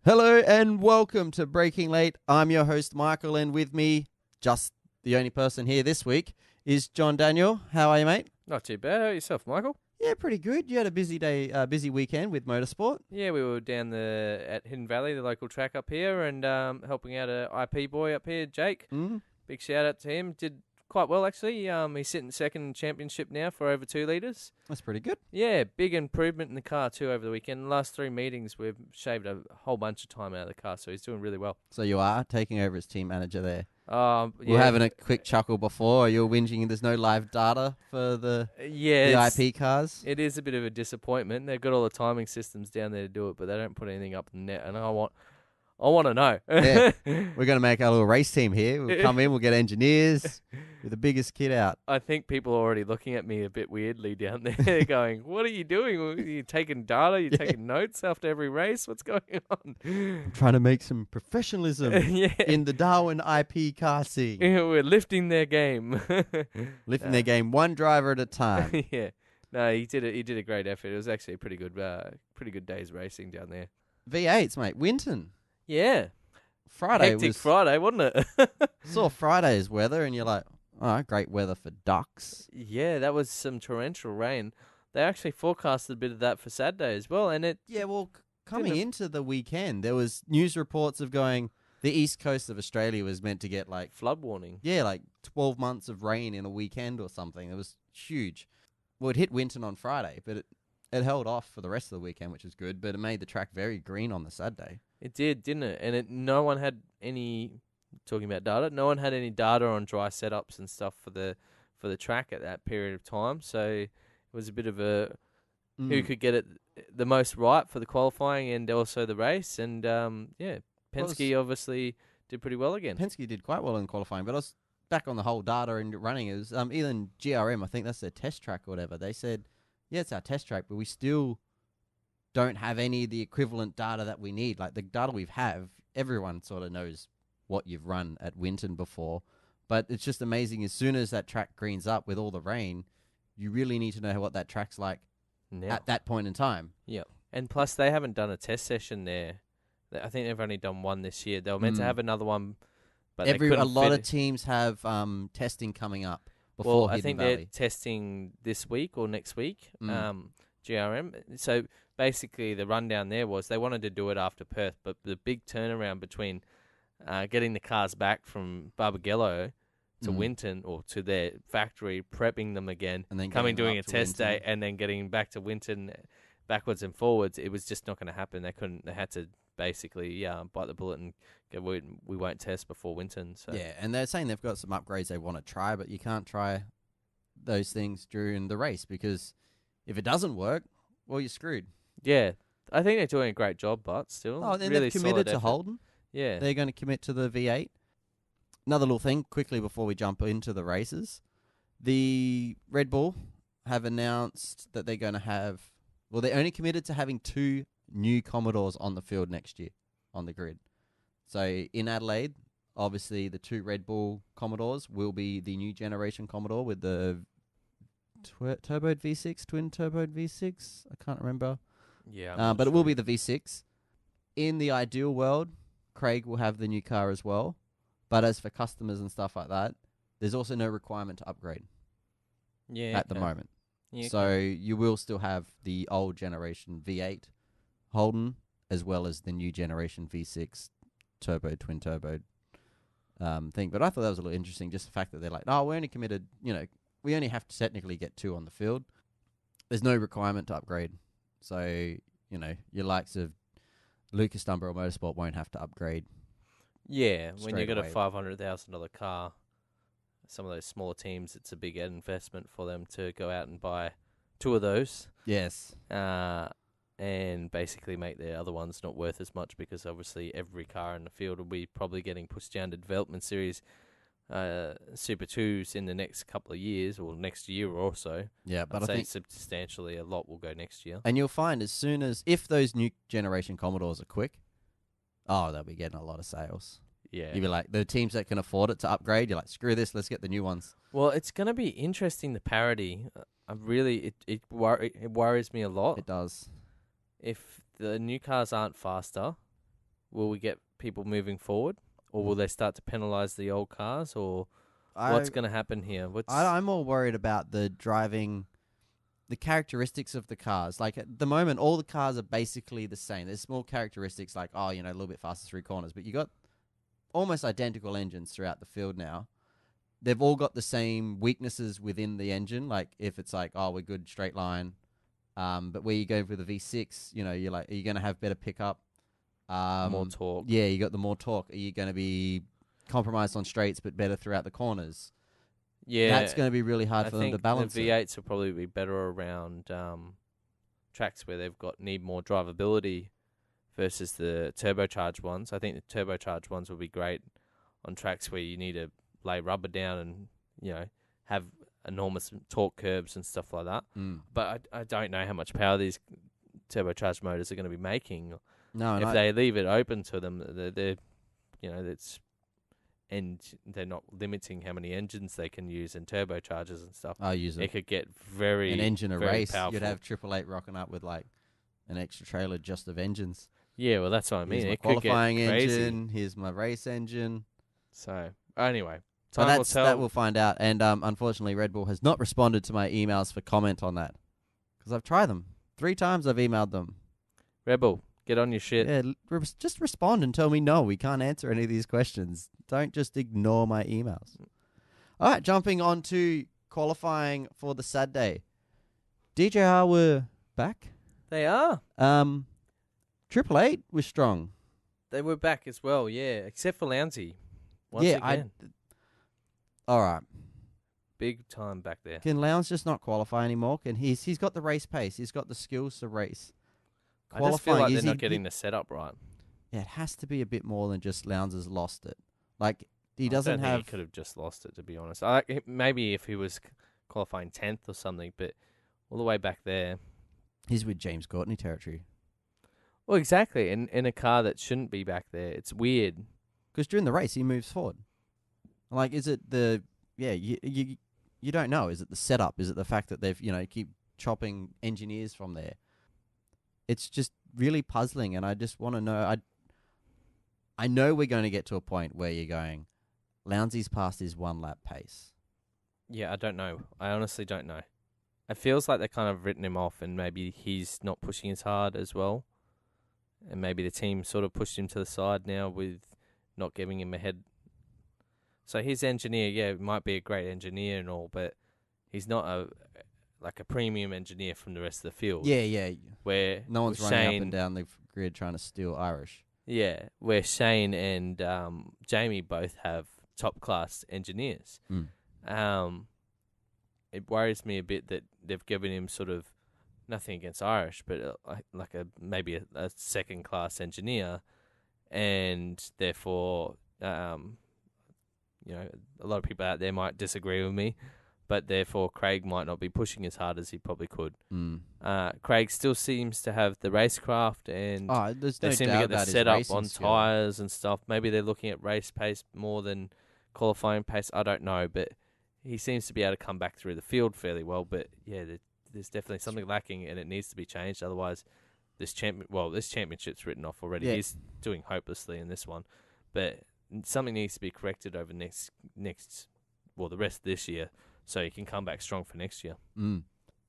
Hello and welcome to Breaking Late. I'm your host, Michael, and with me, just the only person here this week, is John Daniel. How are you, mate? Not too bad. How about yourself, Michael? Yeah, pretty good. You had a busy day, busy weekend with motorsport. Yeah, we were down at Hidden Valley, the local track up here, and helping out a IP boy up here, Jake. Mm, Big shout out to him. Did quite well actually. He's sitting second in championship now for over 2 litres. that's pretty good. Yeah, big improvement in the car too over the weekend. The last 3 meetings, we've shaved a whole bunch of time out of the car, so he's doing really well. So you are taking over as team manager there. Yeah, We're having a quick chuckle before. You're whinging there's no live data for the IP cars. It is a bit of a disappointment. They've got all the timing systems down there to do it, but they don't put anything up in the net, and I want to know. Yeah. We're going to make our little race team here. We'll come in, we'll get engineers with the biggest kit out. I think people are already looking at me a bit weirdly down there, going, "What are you doing? Are you taking data? You're taking notes after every race? What's going on?" I'm trying to make some professionalism in the Darwin IP car scene. We're lifting their game. Lifting their game one driver at a time. Yeah. No, he did it. He did a great effort. It was actually a pretty good day's racing down there. V8s, mate. Winton. Yeah. Friday Hectic was Friday, wasn't it? saw Friday's weather, and you're like, "Oh, great weather for ducks." Yeah, that was some torrential rain. They actually forecasted a bit of that for Saturday as well, and it. Yeah, well, coming Didn't- into the weekend, there was news reports of going. The east coast of Australia was meant to get like Flood warning. 12 months of rain in a weekend or something. It was huge. Well, it hit Winton on Friday, but it held off for the rest of the weekend, which was good. But it made the track very green on the Saturday. It did, didn't it? And no one had any talking about data. No one had any data on dry setups and stuff for the track at that period of time. So it was a bit of a who could get it the most right for the qualifying and also the race. And Penske obviously did pretty well again. Penske did quite well in qualifying, but I was back on the whole data and running. It was even GRM, I think that's their test track or whatever. They said, yeah, it's our test track, but we still don't have any of the equivalent data that we need. Like the data we have, everyone sort of knows what you've run at Winton before, but it's just amazing. As soon as that track greens up with all the rain, you really need to know what that track's like at that point in time. Yeah. And plus, they haven't done a test session there. I think they've only done one this year. They were meant to have another one, but a lot of teams have testing coming up before Well, I Hidden think Valley. they're testing this week or next week, GRM. So basically, the rundown there was they wanted to do it after Perth, but the big turnaround between getting the cars back from Barbagallo to Winton or to their factory, prepping them again, and then coming doing a test Winton. day, and then getting back to Winton backwards and forwards, it was just not going to happen. They couldn't. They had to basically bite the bullet and go, we won't test before Winton. So Yeah, and they're saying they've got some upgrades they want to try, but you can't try those things during the race because if it doesn't work, well, you're screwed. yeah, I think they're doing a great job, but still, Oh, and really they've committed solid to effort. Holden. Yeah, They're going to commit to the V8. Another little thing, quickly before we jump into the races, the Red Bull have announced that they're going to have. Well, they're only committed to having 2 new Commodores on the field next year on the grid. So in Adelaide, obviously the 2 Red Bull Commodores will be the new generation Commodore with the turboed V6, twin turboed V6. I can't remember. yeah, But it will be the V6. In the ideal world, Craig will have the new car as well. But as for customers and stuff like that, there's also no requirement to upgrade at the moment. Yeah, So you will still have the old generation V8 Holden as well as the new generation V6 twin turbo thing. But I thought that was a little interesting, just the fact that they're like, we're only committed, we only have to technically get 2 on the field. There's no requirement to upgrade. So, your likes of Lucas Dunbar Motorsport won't have to upgrade. yeah. When you straight got a away. $500,000 car, some of those smaller teams, it's a big investment for them to go out and buy 2 of those. Yes. And basically make the other ones not worth as much because obviously every car in the field will be probably getting pushed down to development series Super 2s in the next couple of years or next year or so. Yeah, but I'd I say think, substantially a lot will go next year. and you'll find if those new generation Commodores are quick, they'll be getting a lot of sales. Yeah. You'll be like, the teams that can afford it to upgrade, you're like, screw this, let's get the new ones. Well, it's going to be interesting, the parity. It worries me a lot. It does. If the new cars aren't faster, will we get people moving forward, or will they start to penalise the old cars, or what's going to happen here? I'm more worried about the driving, the characteristics of the cars. Like at the moment, all the cars are basically the same. There's small characteristics like, a little bit faster through corners, but you got almost identical engines throughout the field now. They've all got the same weaknesses within the engine. Like if it's like, we're good straight line, but where you go for the V6, you're like, are you going to have better pickup? more torque? Yeah, you got the more torque. Are you going to be compromised on straights but better throughout the corners? Yeah, That's going to be really hard for them to balance. The V8s will probably be better around tracks where they've need more drivability versus the turbocharged ones. I think the turbocharged ones will be great on tracks where you need to lay rubber down and have enormous torque curves and stuff like that. But I don't know how much power these turbocharged motors are going to be making. No, if they leave it open to them, and they're not limiting how many engines they can use and turbochargers and stuff. It could get an engine very race. Powerful. You'd have 888 rocking up with like an extra trailer just of engines. Yeah, well, that's what I mean. Here's my it qualifying could get crazy. engine. Here's my race engine. So anyway, time will tell. That we'll find out. And unfortunately, Red Bull has not responded to my emails for comment on that because I've tried them 3 times. I've emailed them. Red Bull, get on your shit. Yeah, just respond and tell me no. We can't answer any of these questions. Don't just ignore my emails. All right, jumping on to qualifying for the Saturday. DJR were back. They are. 888 was strong. They were back as well, yeah, except for Lounsey. Again. All right. Big time back there. Can Lowndes just not qualify anymore? He's got the race pace. He's got the skills to race. I just feel like they're not getting the setup right. Yeah, it has to be a bit more than just Lowndes has lost it. Like he I doesn't don't have. Think he could have just lost it, to be honest. Maybe if he was qualifying 10th or something, but all the way back there. He's with James Courtney territory. Well, exactly, in a car that shouldn't be back there. It's weird. Because during the race, he moves forward. Like, is it the... Yeah, you don't know. Is it the setup? Is it the fact that they've, keep chopping engineers from there? It's just really puzzling, and I just want to know... I know we're going to get to a point where you're going, Lounsey's past his 1-lap pace. Yeah, I don't know. I honestly don't know. It feels like they're kind of written him off, and maybe he's not pushing as hard as well. And maybe the team sort of pushed him to the side now with not giving him a head. So his engineer, might be a great engineer and all, but he's not a premium engineer from the rest of the field. Yeah. Where no one's running up and down the grid trying to steal Irish. Yeah, where Shane and Jamie both have top-class engineers. It worries me a bit that they've given him sort of nothing against Irish, but maybe a second-class engineer, and therefore, a lot of people out there might disagree with me, but therefore Craig might not be pushing as hard as he probably could. Craig still seems to have the racecraft, and they seem to get the setup on tyres and stuff. Maybe they're looking at race pace more than qualifying pace. I don't know, but he seems to be able to come back through the field fairly well. But yeah, there's definitely something lacking, and it needs to be changed. Otherwise, this championship's written off already. Yeah. He's doing hopelessly in this one, but something needs to be corrected over the rest of this year, so he can come back strong for next year.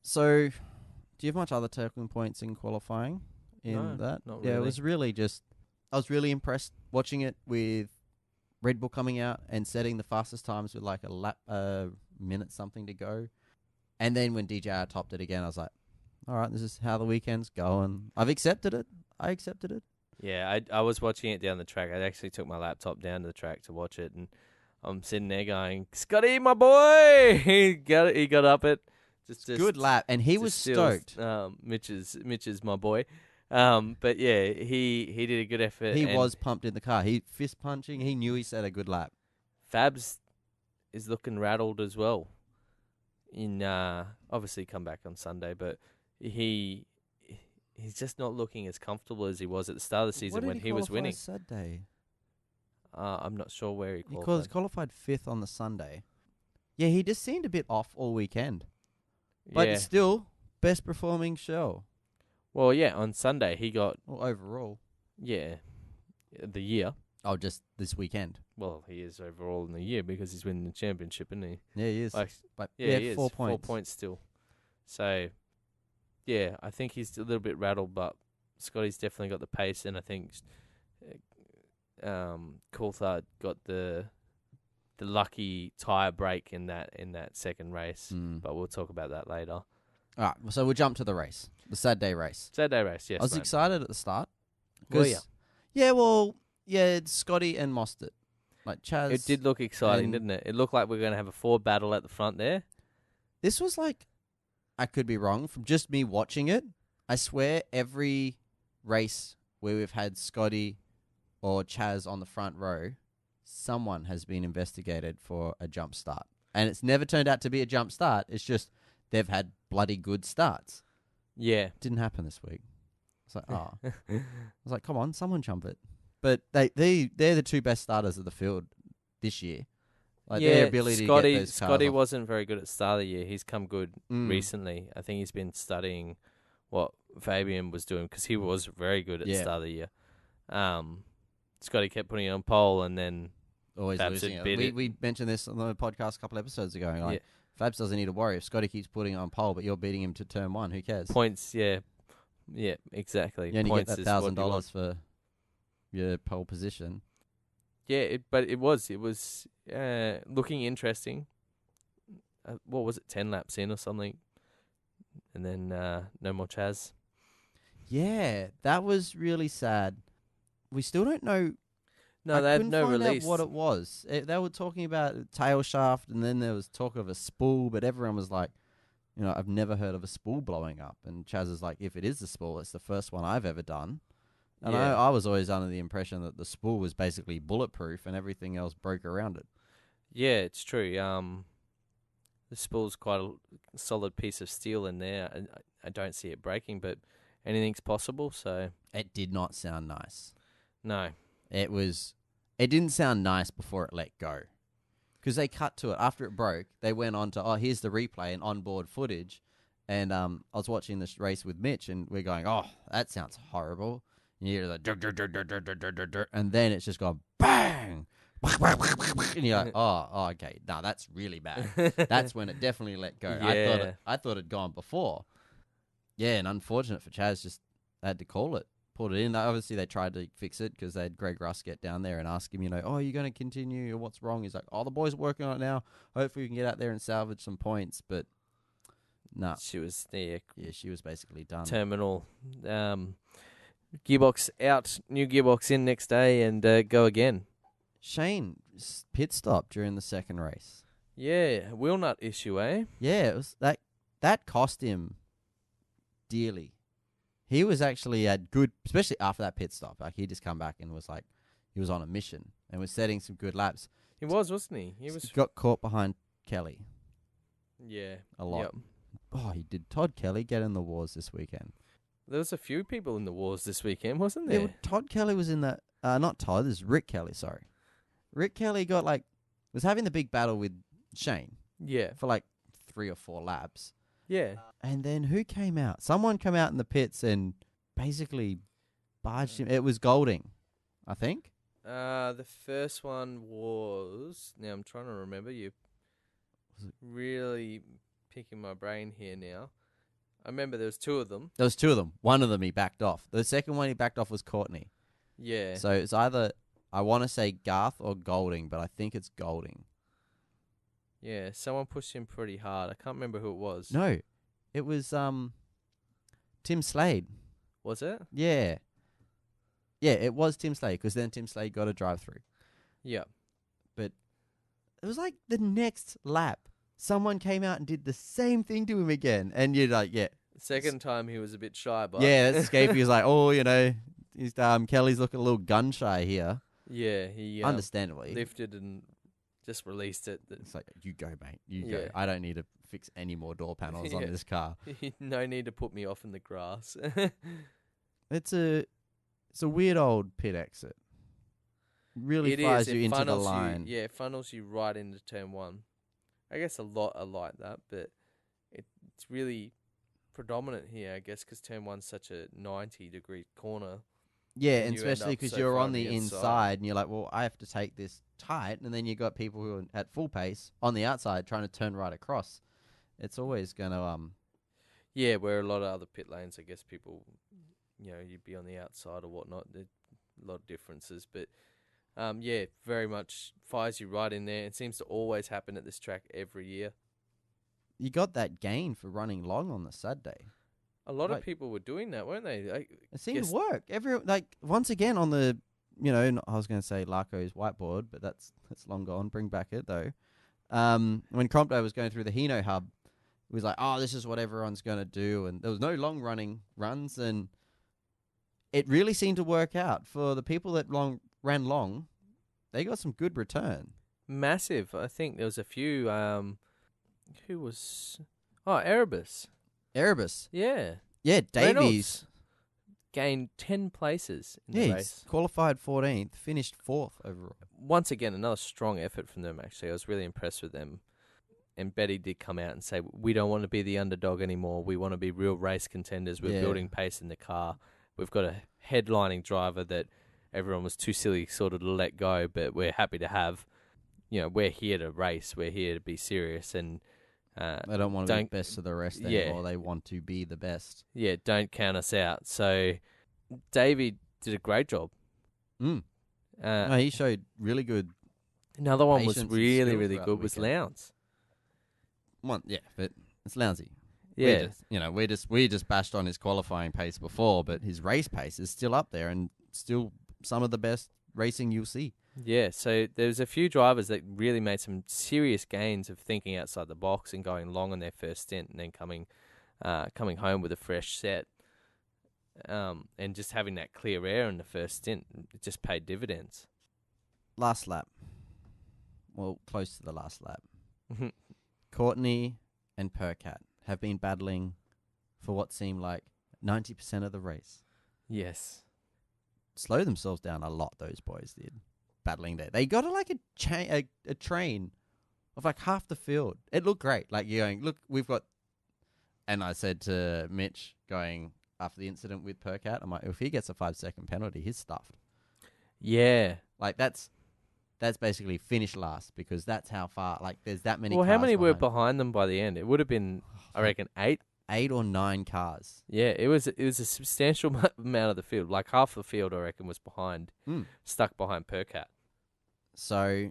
So, do you have much other talking points in qualifying No, that? not Yeah, really. it was really just... I was really impressed watching it with Red Bull coming out and setting the fastest times with like a minute something to go. And then when DJR topped it again, I was like, all right, this is how the weekend's going. I've accepted it. I accepted it. Yeah, I was watching it down the track. I actually took my laptop down to the track to watch it, and I'm sitting there going, Scotty, my boy! He got up it. Just good lap, and he was stoked. Mitch is my boy. But yeah, he did a good effort. He was pumped in the car. He fist punching. He knew he set a good lap. Fabs is looking rattled as well. Obviously come back on Sunday, but he's just not looking as comfortable as he was at the start of the season when he was winning. Saturday? I'm not sure where he qualified. He qualified 5th on the Sunday. Yeah, he just seemed a bit off all weekend. But still, best performing show. Well, yeah, on Sunday he got... Well, overall. Yeah. the year. Oh, just this weekend. Well, he is overall in the year because he's winning the championship, isn't he? Yeah, he is. Like, But yeah, he is. 4 points. 4 points still. So, yeah, I think he's a little bit rattled, but Scotty's definitely got the pace, and I think Coulthard got the lucky tyre break in that second race. But we'll talk about that later. All right, so we'll jump to the race, the Saturday race. Saturday race, yes. I was mate. excited at the start. Were ya? Yeah, it's Scotty and Mostert. Like Chaz. It did look exciting, and- didn't it? It looked like we are going to have a Ford battle at the front there. This was like, I could be wrong, from just me watching it, I swear every race where we've had Scotty or Chaz on the front row, someone has been investigated for a jump start. And it's never turned out to be a jump start. It's just they've had bloody good starts. Yeah. Didn't happen this week. It's like, oh. I was like, come on, someone jump it. But they're the two best starters of the field this year. Like their ability to get those cars Scotty off. wasn't very good at the start of the year. He's come good Mm. recently. I think he's been studying what Fabian was doing because he was very good at the Yeah. start of the year. Scotty kept putting it on pole and then Always Fabs losing had it. bit it. We mentioned this on the podcast a couple episodes ago. Like, Fabs doesn't need to worry. If Scotty keeps putting it on pole, but you're beating him to turn one, who cares? points, yeah, exactly. You only Points get that is what you want. $1,000 for your pole position. Yeah, but it was looking interesting. What was it, 10 laps in or something? And then no more Chaz. Yeah, that was really sad. We still don't know. No, I they had couldn't no find release. out what it was. They were talking about a tail shaft, and then there was talk of a spool, but everyone was like, I've never heard of a spool blowing up. And Chaz is like, if it is the spool, it's the first one I've ever done. And Yeah. I was always under the impression that the spool was basically bulletproof and everything else broke around it. Yeah, it's true. The spool's quite a solid piece of steel in there. I don't see it breaking, but anything's possible. So It did not sound nice. no, It didn't sound nice before it let go. Because they cut to it. After it broke, they went on to, here's the replay and onboard footage. And I was watching this race with Mitch, and we're going, that sounds horrible. And you hear the dur, dur, dur, dur, dur, dur, dur, dur, dur, and then it's just gone bang! And you're like, okay. No, that's really bad. That's when it definitely let go. Yeah. I thought it'd gone before. Yeah, and unfortunate for Chaz, just had to call it. Pulled it in. Obviously, they tried to fix it because they had Greg Russ get down there and ask him, are you going to continue? Or what's wrong? He's like, the boys are working on it now. Hopefully we can get out there and salvage some points. But no. she was there. Yeah, she was basically done. Terminal. Gearbox out, new gearbox in next day, and go again. Shane pit stop during the second race. Yeah, wheel nut issue, eh? Yeah, it was that cost him dearly. He was actually at good, especially after that pit stop. Like he just come back and was like, he was on a mission and was setting some good laps. He was, wasn't he? He was. Got caught behind Kelly Yeah, a lot. Yep. Oh, he did. Todd Kelly get in the wars this weekend. There was a few people in the wars this weekend, wasn't there? Yeah, Todd Kelly was in that. Not Todd. This is Rick Kelly. Sorry, Rick Kelly was having the big battle with Shane Yeah, for 3 or 4 laps. yeah. And then who came out? Someone came out in the pits and basically barged him. It was Golding, I think. The first one was. Now I'm trying to remember. You really picking my brain here now. I remember there was 2 of them. There was 2 of them. One of them he backed off. The second one he backed off was Courtney. Yeah. So it's either, I want to say Garth or Golding, but I think it's Golding. Yeah, someone pushed him pretty hard. I can't remember who it was. No, it was Tim Slade. Was it? Yeah. Yeah, it was Tim Slade, because then Tim Slade got a drive-through. Yeah. But it was like the next lap, someone came out and did the same thing to him again. And you're like, yeah. Second time he was a bit shy, but Yeah, that's Scapey was like, he's, Kelly's looking a little gun shy here. yeah, he Understandably. lifted and just released it. It's like, you go, mate. You Yeah. go. I don't need to fix any more door panels on Yeah. this car. No need to put me off in the grass. It's a weird old pit exit. Really It flies is. you It into the funnels line. you. Yeah, it funnels you right into turn 1. I guess a lot are like that, but it's really predominant here, I guess, because turn 1's such a 90-degree corner. Yeah, and and you end especially up because so you're far on the inside and you're like, well, I have to take this tight. And then you got people who are at full pace on the outside trying to turn right across. It's always going to, Yeah, where a lot of other pit lanes, I guess people, you'd be on the outside or whatnot. There's a lot of differences, but yeah, very much fires you right in there. It seems to always happen at this track every year. you got that gain for running long on the Saturday. A lot of Like- people were doing that, weren't they? It seemed to Guess- work. Once again on the, I was going to say Larko's whiteboard, but that's long gone. Bring back it though. When Crompto was going through the Hino hub, it was like, oh, this is what everyone's going to do, and there was no long running runs, and it really seemed to work out for the people that ran long. They got some good return. Massive. I think there was a few. Who was? Oh, Erebus. Erebus, Yeah. yeah, Davies, Reynolds gained 10 places in the yeah, race. he's qualified 14th, finished 4th overall. Once again, another strong effort from them, actually. I was really impressed with them. And Betty did come out and say, we don't want to be the underdog anymore. We want to be real race contenders. We're Yeah. building pace in the car. We've got a headlining driver that everyone was too silly sort of to let go, but we're happy to have. We're here to race. We're here to be serious. And They don't want to be the best of the rest Yeah. anymore. They want to be the best. yeah, don't count us out. So Davey did a great job. No, he showed really good. Another one was patience and really, skill really throughout good the was weekend. Lowndes. One, yeah, but it's lousy. Yeah. We just bashed on his qualifying pace before, but his race pace is still up there and still some of the best racing you'll see. Yeah, so there's a few drivers that really made some serious gains of thinking outside the box and going long on their first stint, and then coming home with a fresh set, and just having that clear air in the first stint, it just paid dividends. Last lap. Well, close to the last lap. Courtney and Percat have been battling for what seemed like 90% of the race. Yes. Slowed themselves down a lot, those boys did. Battling there. They got a train of like half the field. It looked great. Like you're going, look, we've got, and I said to Mitch going after the incident with Percat, I'm like, if he gets a 5-second penalty, he's stuffed. Yeah. Like that's basically finish last because that's how far, like there's that many Well, cars how many were behind. behind them by the end? It would have been, I reckon, 8. 8 or 9 cars. Yeah, it was a substantial amount of the field. Like half the field, I reckon, was behind, stuck behind Percat. So,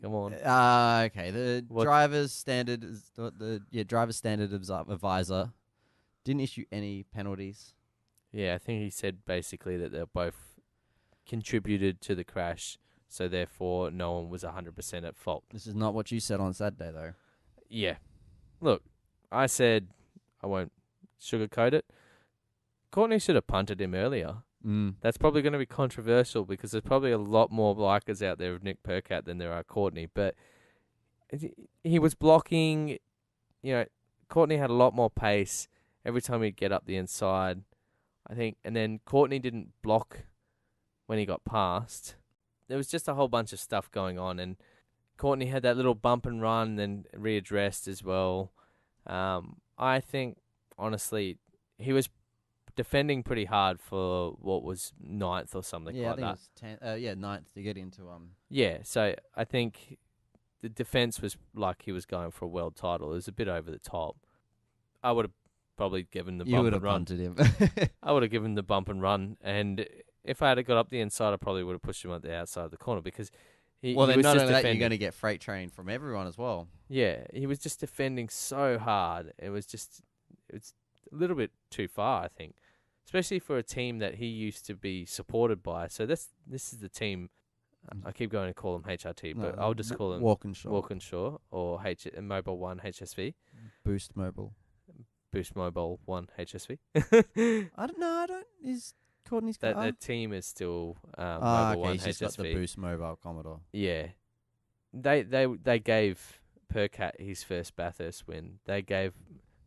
Come on. okay. The driver's standard is driver's standard advisor didn't issue any penalties. Yeah, I think he said basically that they both contributed to the crash, so therefore no one was 100% at fault. This is not what you said on Saturday, though. Yeah. Look, I said I won't sugarcoat it. Courtney should have punted him earlier. That's probably going to be controversial because there's probably a lot more likers out there of Nick Percat than there are Courtney. But he was blocking. Courtney had a lot more pace every time he'd get up the inside, I think. And then Courtney didn't block when he got past. There was just a whole bunch of stuff going on. And Courtney had that little bump and run and then readdressed as well. I think, honestly, he was defending pretty hard for what was 9th or something like that. I think it was 9th to get into Yeah, so I think the defense was like he was going for a world title. It was a bit over the top. I would have probably given the You bump would and have run. punted him. I would have given the bump and run, and if I had got up the inside, I probably would have pushed him at the outside of the corner because he Well, then was not just only that, you're defending. going to get freight train from everyone as well. Yeah, he was just defending so hard. It's a little bit too far, I think, especially for a team that he used to be supported by. So this is the team. I keep going to call them HRT, but I'll just call them Walkinshaw or Mobile One HSV. Boost Mobile. Boost Mobile One HSV. I don't know. Is Courtney's car? That team is still Mobile okay, One he's just got the HSV. Boost Mobile Commodore. Yeah, they gave Percat his first Bathurst win. They gave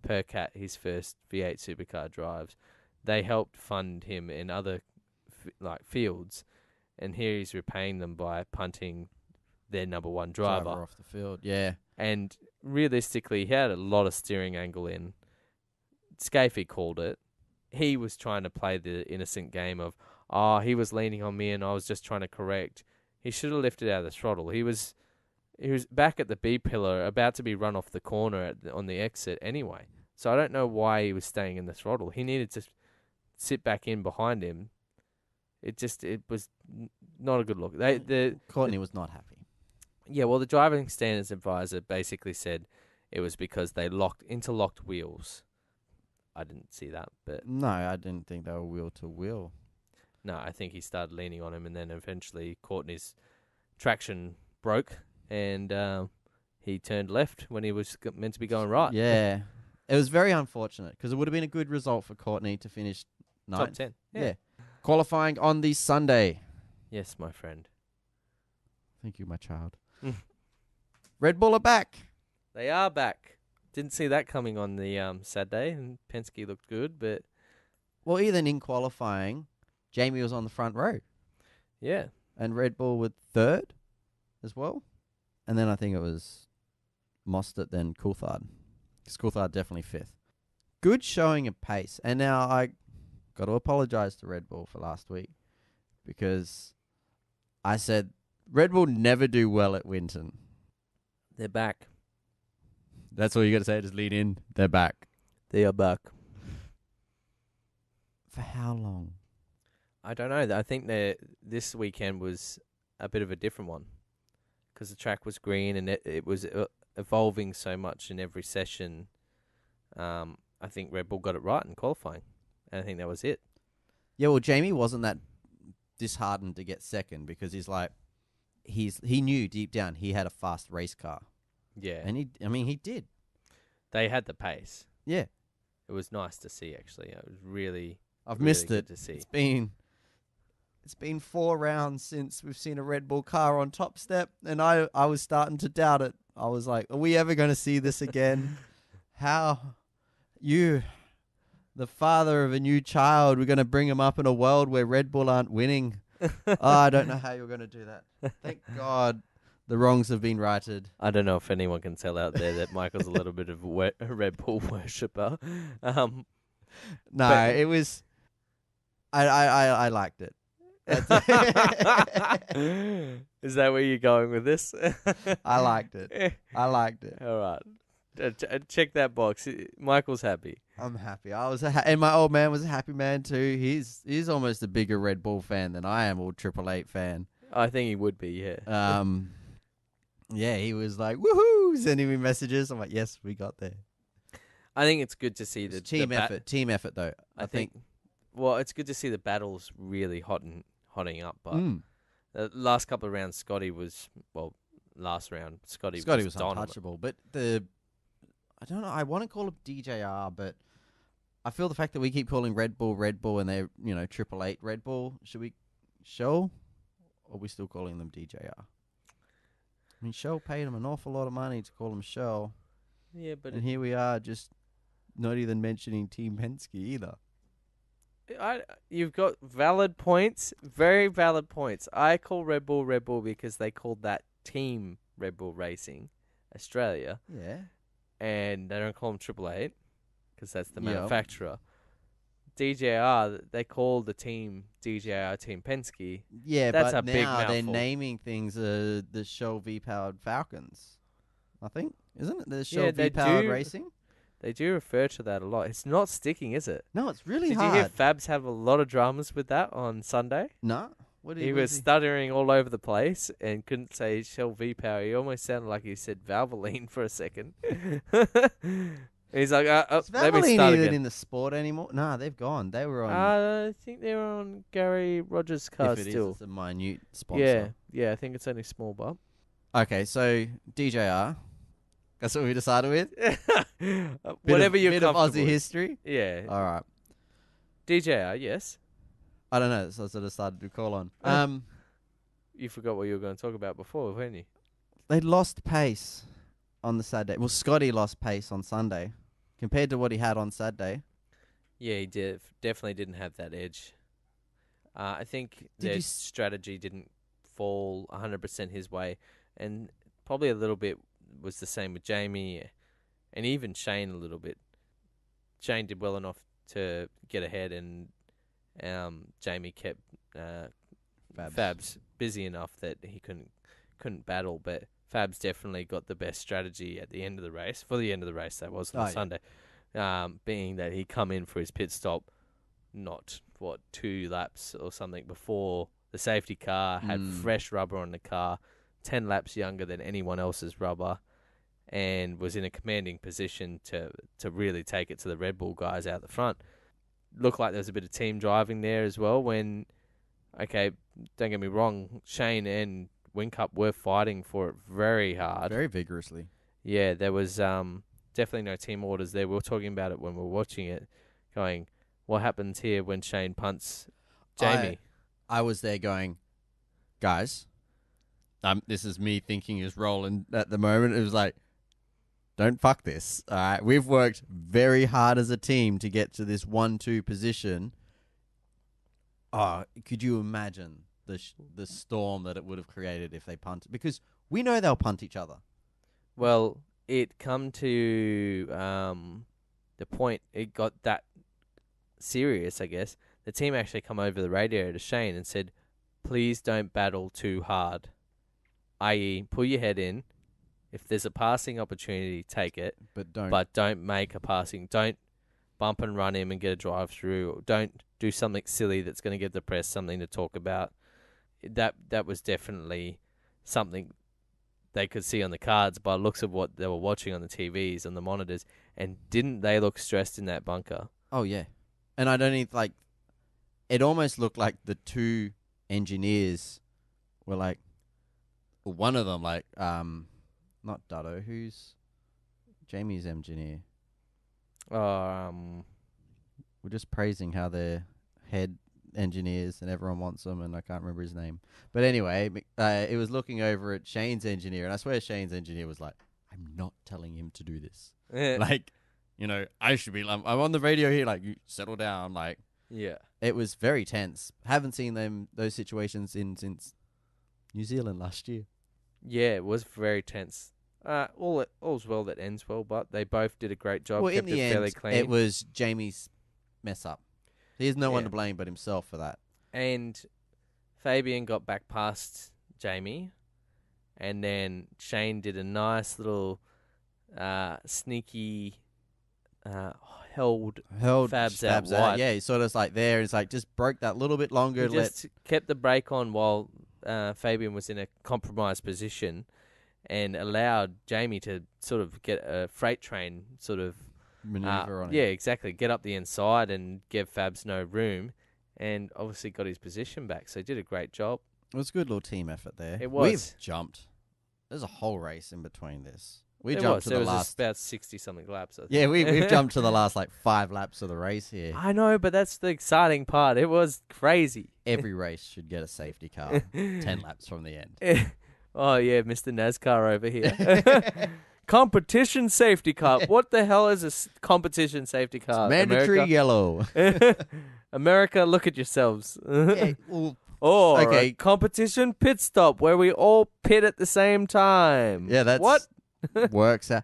Percat his first V8 supercar drives. They helped fund him in other fields, and here he's repaying them by punting their number one driver off the field. Yeah, and realistically, he had a lot of steering angle in. Scafey called it. He was trying to play the innocent game of, oh, he was leaning on me and I was just trying to correct. He should have lifted out of the throttle. He was back at the B pillar, about to be run off the corner on the exit anyway. So I don't know why he was staying in the throttle. He needed to sit back in behind him. It was not a good look. Courtney was not happy. Yeah, well, the driving standards advisor basically said it was because they interlocked wheels. I didn't see that, but No, I didn't think they were wheel to wheel. no, I think he started leaning on him, and then eventually Courtney's traction broke, and he turned left when he was meant to be going right. Yeah. It was very unfortunate because it would have been a good result for Courtney to finish ninth. Top 10. Yeah. Qualifying on the Sunday. Yes, my friend. Thank you, my child. Red Bull are back. They are back. Didn't see that coming on the Saturday, and Penske looked good, but Well, even in qualifying, Jamie was on the front row. yeah. And Red Bull were third as well. And then I think it was Mostert, then Coulthard. Because Coulthard definitely fifth. Good showing of pace. And now I got to apologise to Red Bull for last week. Because I said Red Bull never do well at Winton. They're back. That's all you got to say. Just lead in. They're back. They are back. For how long? I don't know. I think this weekend was a bit of a different one because the track was green and it was evolving so much in every session. I think Red Bull got it right in qualifying, and I think that was it. Yeah, well, Jamie wasn't that disheartened to get second because he knew deep down he had a fast race car. Yeah. And he did. They had the pace. Yeah. It was nice to see, actually. It was really I've really missed good it. to see. It's been 4 rounds since we've seen a Red Bull car on top step, and I was starting to doubt it. I was like, are we ever going to see this again? How you, the father of a new child, we're going to bring him up in a world where Red Bull aren't winning? I don't know how you're going to do that. Thank God the wrongs have been righted. I don't know if anyone can tell out there that Michael's a little bit of a Red Bull worshipper. No, but it was. I liked it. Is that where you're going with this? I liked it. I liked it. All right. Check that box. Michael's happy. I'm happy. I was, and my old man was a happy man too. He's almost a bigger Red Bull fan than I am, or Triple Eight fan. I think he would be. Yeah. Yeah, he was like, woohoo, sending me messages. I'm like, yes, we got there. I think it's good to see the team effort. Team effort, though. I think. Well, it's good to see the battles really hotting up. But the last couple of rounds, last round, Scotty was untouchable. But I don't know. I want to call him DJR, but I feel the fact that we keep calling Red Bull, and they're Triple Eight Red Bull. Should we Shell, or are we still calling them DJR? I mean, Shell paid him an awful lot of money to call him Shell. Yeah, but here we are, just not even mentioning Team Penske either. You've got valid points, very valid points. I call Red Bull because they called that team Red Bull Racing Australia. Yeah. And they don't call them Triple Eight because that's the manufacturer. DJR, they call the team DJR Team Penske. Yeah, that's but a big mouthful. They're naming things the Shell V-powered Falcons. I think, isn't it? The Shell V-powered Racing. They do refer to that a lot. It's not sticking, is it? No, it's really hard. Did you hear Fabs have a lot of dramas with that on Sunday? No. He was stuttering all over the place and couldn't say Shell V-Power. He almost sounded like he said Valvoline for a second. He's like, is let me Valvoline start even again. in the sport anymore? Nah, they've gone. They were on... I think they were on Gary Rogers' car still. It's a minute sponsor. Yeah, I think it's only small bump. Okay, so DJR... That's what we decided with? Whatever you're bit comfortable of Aussie history? Yeah. All right. DJR, yes. I don't know. So I decided to call on. You forgot what you were going to talk about before, weren't you? They lost pace on the Saturday. Well, Scotty lost pace on Sunday compared to what he had on Saturday. Yeah, he definitely didn't have that edge. I think their strategy didn't fall 100% his way. And probably a little bit was the same with Jamie and even Shane a little bit. Shane did well enough to get ahead, and Jamie kept Fabs busy enough that he couldn't battle, but Fabs definitely got the best strategy at the end of the race. For the end of the race, that was on Sunday, being that he come in for his pit stop, not 2 laps or something before the safety car, had fresh rubber on the car, 10 laps younger than anyone else's rubber, and was in a commanding position to really take it to the Red Bull guys out the front. Looked like there was a bit of team driving there as well when, okay, don't get me wrong, Shane and Whincup were fighting for it very hard. Very vigorously. Yeah, there was definitely no team orders there. We were talking about it when we were watching it, going, what happens here when Shane punts Jamie? I was there going, guys, this is me thinking his role at the moment. It was like, don't fuck this. All right, we've worked very hard as a team to get to this 1-2 position. Oh, could you imagine the storm that it would have created if they punted? Because we know they'll punt each other. Well, it come to the point it got that serious, I guess. The team actually come over the radio to Shane and said, please don't battle too hard, i.e. pull your head in. If there's a passing opportunity, take it. But don't make a passing. Don't bump and run him and get a drive through. Or don't do something silly that's going to give the press something to talk about. That was definitely something they could see on the cards by looks of what they were watching on the TVs and the monitors. And didn't they look stressed in that bunker? Oh, yeah. And I don't even, like, it almost looked like the 2 engineers were like, one of them, like, not Dutto, who's Jamie's engineer? We're just praising how they're head engineers and everyone wants them, and I can't remember his name. But anyway, it was looking over at Shane's engineer, and I swear Shane's engineer was like, I'm not telling him to do this. Like, I should be, I'm on the radio here, like, you settle down, like. Yeah. It was very tense. Haven't seen those situations since New Zealand last year. Yeah, it was very tense. All's well that ends well, but they both did a great job. Well, kept in the end, fairly clean. It was Jamie's mess up. He has no one to blame but himself for that. And Fabian got back past Jamie, and then Shane did a nice little sneaky held Fabs out wide. Yeah, he sort of like there. It's like just broke that little bit longer. He just kept the brake on while Fabian was in a compromised position, and allowed Jamie to sort of get a freight train sort of maneuver on it. Yeah, exactly. Get up the inside and give Fabs no room, and obviously got his position back. So he did a great job. It was a good little team effort there. It was. We've jumped. There's a whole race in between this. We jumped to the last about 60-something laps. I think. Yeah, we've jumped to the last 5 laps of the race here. I know, but that's the exciting part. It was crazy. Every race should get a safety car 10 laps from the end. Oh, yeah, Mr. NASCAR over here. Competition safety car. What the hell is a competition safety car? It's mandatory America? Yellow. America, look at yourselves. Yeah, well, or a competition pit stop where we all pit at the same time. Yeah, that's what works out.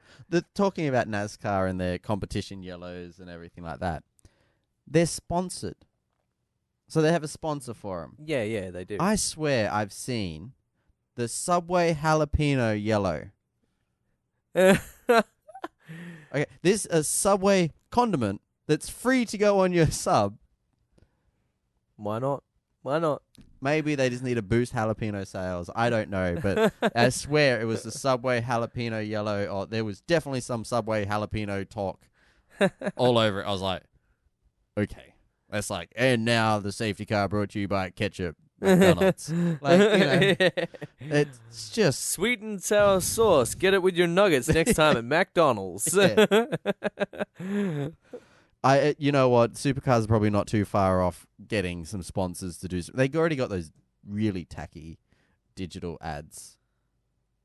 Talking about NASCAR and their competition yellows and everything like that, they're sponsored. So they have a sponsor for them. Yeah, they do. I swear I've seen the Subway jalapeno yellow. Okay, this is a Subway condiment that's free to go on your sub. Why not? Why not? Maybe they just need to boost jalapeno sales. I don't know, but I swear it was the Subway jalapeno yellow. Or there was definitely some Subway jalapeno talk all over it. I was like, okay. That's like, and now the safety car brought to you by Ketchup McDonald's. It's just sweet and sour sauce. Get it with your nuggets next time at McDonald's. You know what? Supercars are probably not too far off getting some sponsors to do. They already got those really tacky digital ads.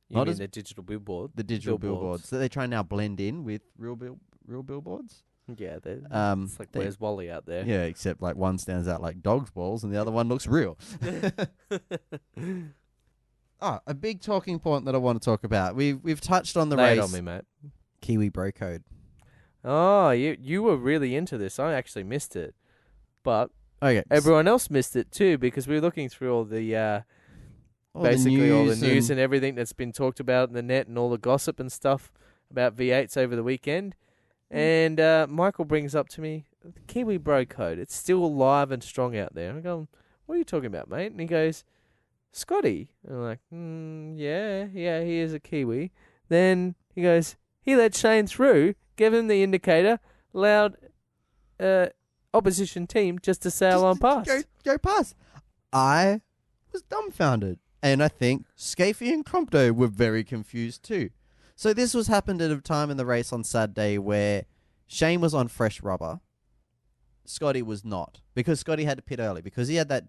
You mean the digital billboard? The digital billboards that they try and now blend in with real billboards. Yeah, it's like where's Wally out there? Yeah, except like one stands out like dog's balls and the other one looks real. A big talking point that I want to talk about. We've touched on the Lay race. it on me, mate. Kiwi Bro Code. Oh, you were really into this. I actually missed it. But Okay. Everyone else missed it too because we were looking through all the All basically all the the news and everything that's been talked about in the net and all the gossip and stuff about V8s over the weekend. And Michael brings up to me the Kiwi Bro Code. It's still alive and strong out there. I'm going, what are you talking about, mate? And he goes, Scotty. And I'm like, yeah, he is a Kiwi. Then he goes, he let Shane through, gave him the indicator, allowed opposition team just to sail on past. Go past. I was dumbfounded. And I think Scafie and Crompto were very confused too. So this was happened at a time in the race on Saturday where Shane was on fresh rubber. Scotty was not. Because Scotty had to pit early. Because he had that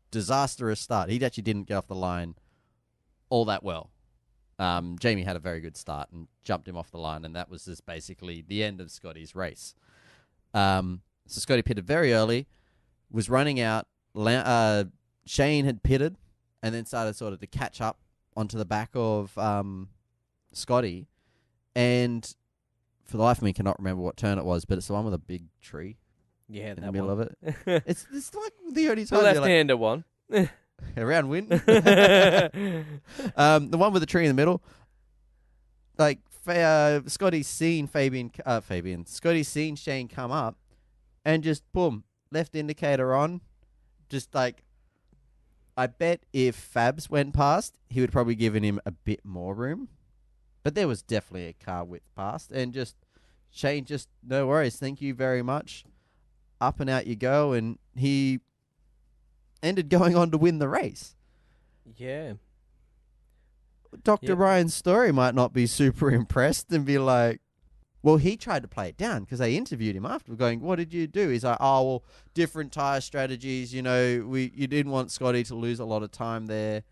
disastrous start. He actually didn't get off the line all that well. Jamie had a very good start and jumped him off the line. And that was just basically the end of Scotty's race. So Scotty pitted very early. Was running out. Shane had pitted. And then started sort of to catch up onto the back of Scotty. And for the life of me, cannot remember what turn it was, but it's the one with a big tree Yeah, in the middle of it. It's like the only the time left-hander one. around Winton. The one with the tree in the middle. Like Scotty's seen Scotty's seen Shane come up and just boom, left indicator on. Just like, I bet if Fabs went past, he would probably given him a bit more room. But there was definitely a car width past. And just Shane, just no worries. Thank you very much. Up and out you go. And he ended going on to win the race. Yeah. Dr. Ryan's story might not be super impressed and be like, well, he tried to play it down because they interviewed him after, going, what did you do? He's like, oh, well, different tyre strategies. You know, you didn't want Scotty to lose a lot of time there.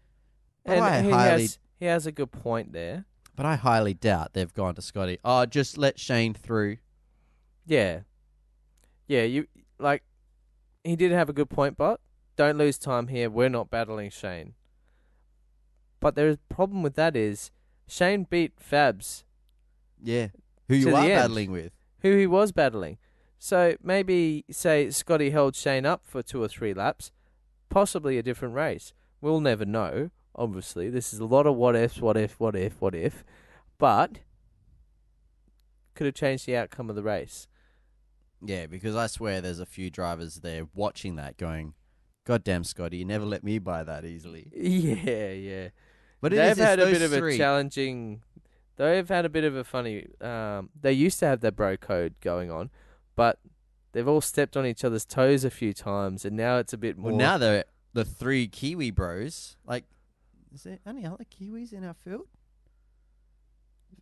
But And he has a good point there. But I highly doubt they've gone to Scotty. Oh, just let Shane through. Yeah. Yeah, he did have a good point, but don't lose time here. We're not battling Shane. But there's a problem with that is Shane beat Fabs. Yeah. Who you are battling with. Who he was battling. So maybe, say, Scotty held Shane up for 2 or 3 laps. Possibly a different race. We'll never know, obviously. This is a lot of what ifs, what if. But could have changed the outcome of the race. Yeah, because I swear there's a few drivers there watching that going, God damn, Scotty, you never let me buy that easily. Yeah. But they've had a bit of a challenging... They've had a bit of a funny... they used to have their bro code going on, but they've all stepped on each other's toes a few times, and now it's a bit more... Well, now they're the 3 Kiwi bros. Like, is there any other Kiwis in our field?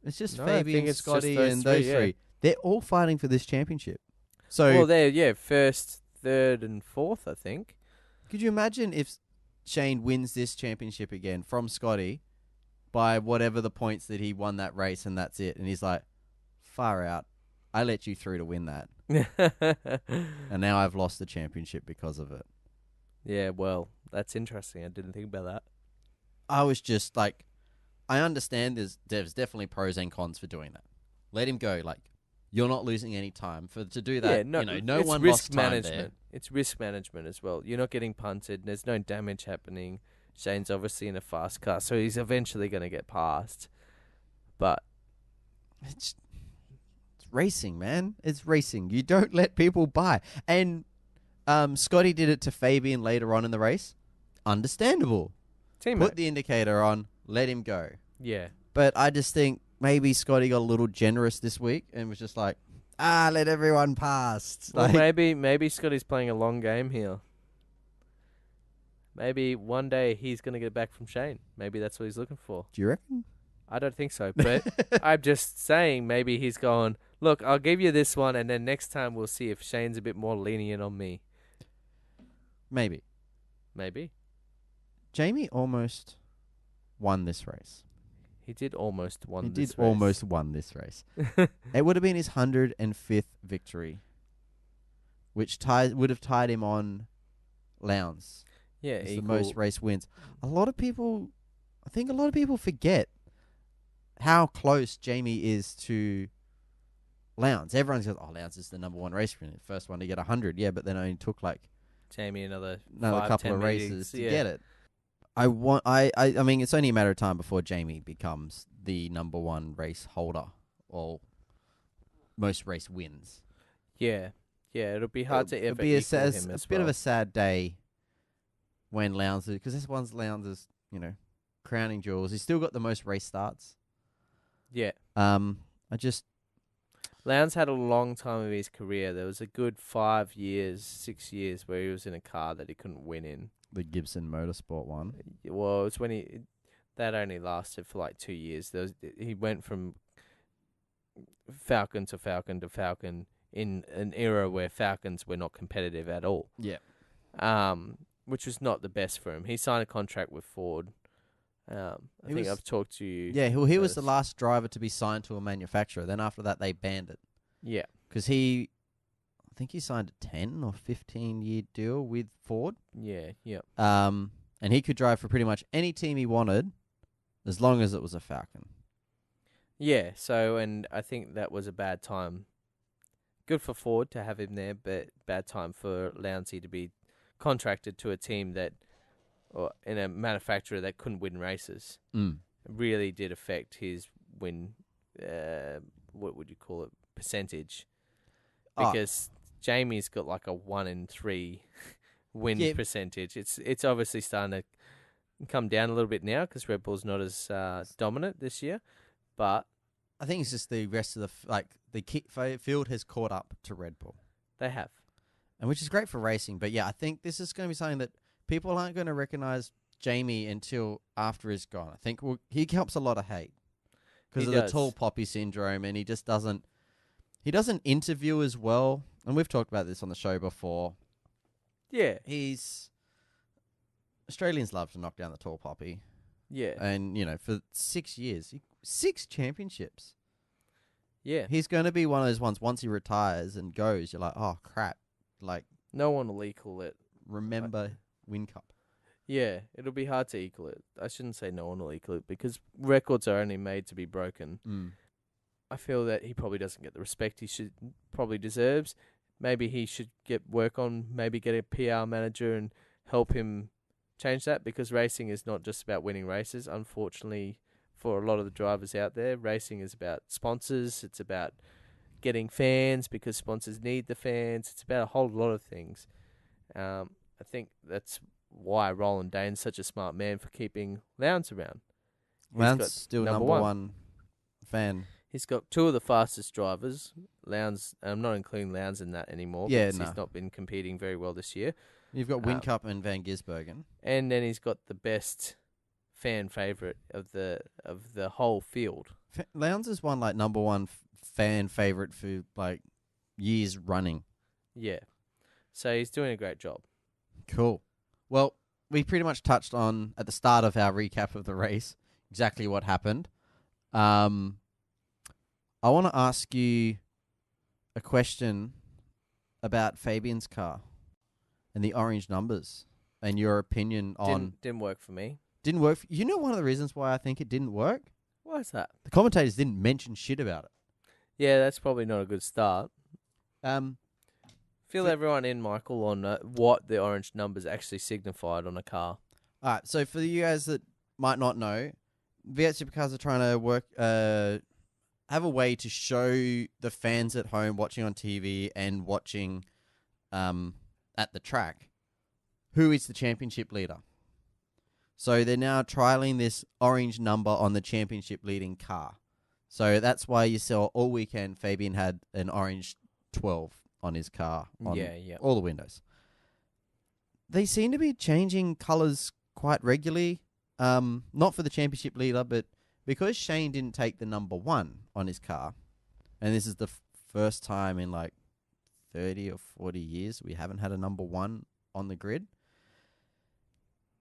It's just Fabian, Scotty, and those 3. They're all fighting for this championship. So, well, they're, first, third, and fourth, I think. Could you imagine if Shane wins this championship again from Scotty by whatever the points that he won that race and that's it? And he's like, far out. I let you through to win that. And now I've lost the championship because of it. Yeah, well, that's interesting. I didn't think about that. I was just like, I understand there's definitely pros and cons for doing that. Let him go. Like, you're not losing any time to do that. Yeah, no one risk lost time management. there. It's risk management as well. You're not getting punted. There's no damage happening. Shane's obviously in a fast car, so he's eventually going to get past. But it's racing, man. It's racing. You don't let people by. And Scotty did it to Fabian later on in the race. Understandable. Teammate. Put the indicator on. Let him go. Yeah. But I just think maybe Scotty got a little generous this week and was just like, let everyone pass. Well, like, maybe Scotty's playing a long game here. Maybe one day he's going to get back from Shane. Maybe that's what he's looking for. Do you reckon? I don't think so, but I'm just saying maybe he's going, look, I'll give you this one, and then next time we'll see if Shane's a bit more lenient on me. Maybe. Jamie almost won this race. He did almost won He this did race. almost won this race. It would have been his 105th victory, which would have tied him on Lowndes. Yeah, It's the most race wins. I think a lot of people forget how close Jamie is to Lowndes. Everyone says, Lowndes is the number 1 race winner, first one to get 100. Yeah, but then only took like Jamie another couple 5-10 of races meetings. to get it. I mean, it's only a matter of time before Jamie becomes the number one race holder or most race wins. Yeah, it'll be hard to ever be equal him as a bit well. of a sad day when Lowndes, because this one's Lowndes, crowning jewels. He's still got the most race starts. Yeah. Lowndes had a long time of his career. There was a good 5 years, 6 years where he was in a car that he couldn't win in. The Gibson Motorsport one. Well, it's when that only lasted for like 2 years. He went from Falcon to Falcon to Falcon in an era where Falcons were not competitive at all. Yeah. Which was not the best for him. He signed a contract with Ford. I think I've talked to you. Yeah, he was the last driver to be signed to a manufacturer. Then after that, they banned it. Yeah. Because I think he signed a 10 or 15-year deal with Ford. Yeah, yeah. And he could drive for pretty much any team he wanted as long as it was a Falcon. Yeah, and I think that was a bad time. Good for Ford to have him there, but bad time for Lowndesy to be contracted to a team or in a manufacturer that couldn't win races. Mm. It really did affect his win, what would you call it, percentage. Because Jamie's got like a 1 in 3 win percentage. It's obviously starting to come down a little bit now because Red Bull's not as dominant this year. But I think it's just the rest of the field has caught up to Red Bull. They have. And which is great for racing. But yeah, I think this is going to be something that people aren't going to recognize Jamie until after he's gone. I think he helps a lot of hate because of the tall poppy syndrome, and he just doesn't interview as well. And we've talked about this on the show before. Yeah. Australians love to knock down the tall poppy. Yeah. And, for 6 years, 6 championships. Yeah. He's going to be one of those ones, once he retires and goes, you're like, oh, crap. Like, no one will equal it. Remember Win Cup. Yeah, it'll be hard to equal it. I shouldn't say no one will equal it because records are only made to be broken. Mm. I feel that he probably doesn't get the respect he probably deserves. Maybe he should get a PR manager and help him change that, because racing is not just about winning races. Unfortunately, for a lot of the drivers out there, racing is about sponsors. It's about getting fans because sponsors need the fans. It's about a whole lot of things. I think that's why Roland Dane's such a smart man for keeping Lowndes around. Lowndes still number one fan. He's got 2 of the fastest drivers. Lowndes, I'm not including Lowndes in that anymore because he's not been competing very well this year. You've got Whincup and Van Gisbergen. And then he's got the best fan favourite of the whole field. Lowndes has won like number one fan favourite for like years running. Yeah. So he's doing a great job. Cool. Well, we pretty much touched on, at the start of our recap of the race, exactly what happened. I want to ask you a question about Fabian's car and the orange numbers and your opinion on... Didn't work for me. Didn't work. You know one of the reasons why I think it didn't work? Why is that? The commentators didn't mention shit about it. Yeah, that's probably not a good start. Fill So- everyone in, Michael, on what the orange numbers actually signified on a car. All right, so for you guys that might not know, V8 Supercars are trying to have a way to show the fans at home watching on TV and watching at the track who is the championship leader. So they're now trialing this orange number on the championship leading car. So that's why you saw all weekend Fabian had an orange 12 on his car on all the windows. They seem to be changing colours quite regularly. Not for the championship leader, but because Shane didn't take the number 1 on his car, and this is the first time in like 30 or 40 years we haven't had a number 1 on the grid.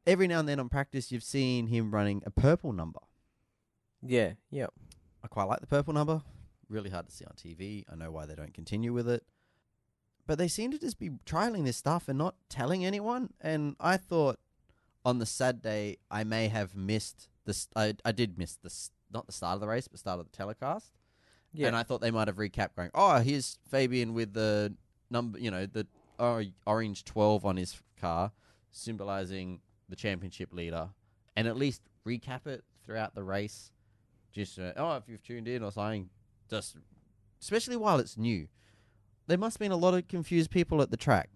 Every now and then on practice, you've seen him running a purple number. Yeah. I quite like the purple number. Really hard to see on TV. I know why they don't continue with it. But they seem to just be trialing this stuff and not telling anyone. And I thought on the Saturday I may have missed this. I did miss this, not the start of the race, but start of the telecast. Yeah. And I thought they might have recapped going, oh, here's Fabian with the number, the orange 12 on his car, symbolizing the championship leader, and at least recap it throughout the race. Just if you've tuned in or something, just especially while it's new, there must have been a lot of confused people at the track.